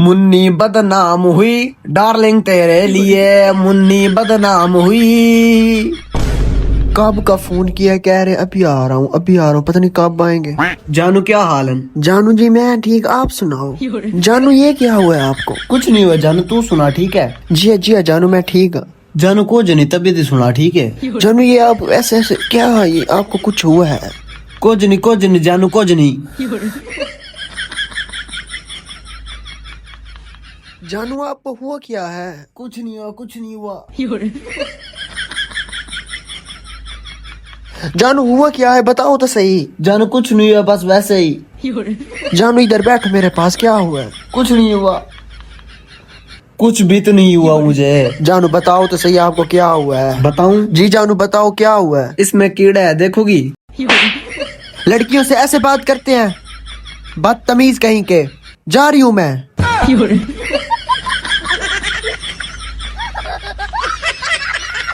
मुन्नी बदनाम हुई डार्लिंग तेरे लिए, मुन्नी बदनाम हुई। कब का फोन किया, कह रहे अभी आ रहा हूँ अभी आ रहा हूँ, पता नहीं कब आएंगे। जानू क्या हाल है? जानू जी मैं ठीक, आप सुनाओ। जानू ये क्या हुआ है आपको? कुछ नहीं हुआ जानू, तू सुना ठीक है? जी जानू मैं ठीक। जानू को जनी तबीयत सुना ठीक है? जानू ये आप ऐसे ऐसे क्या है, ये आपको कुछ हुआ है? कुछ नहीं जानू कुछ नहीं। जानू आपको हुआ क्या है? कुछ नहीं हुआ कुछ नहीं हुआ। जानू हुआ क्या है, बताओ तो सही। जानू कुछ नहीं हुआ, बस वैसे ही। जानू इधर बैठ मेरे पास, क्या हुआ है? कुछ नहीं हुआ, कुछ भी तो नहीं हुआ मुझे। जानू बताओ तो सही, आपको क्या हुआ है? बताऊं? जी जानू बताओ क्या हुआ है? इसमें कीड़ा है, देखोगी? लड़कियों से ऐसे बात करते हैं, बदतमीज कहीं के। जा रही हूँ मैं।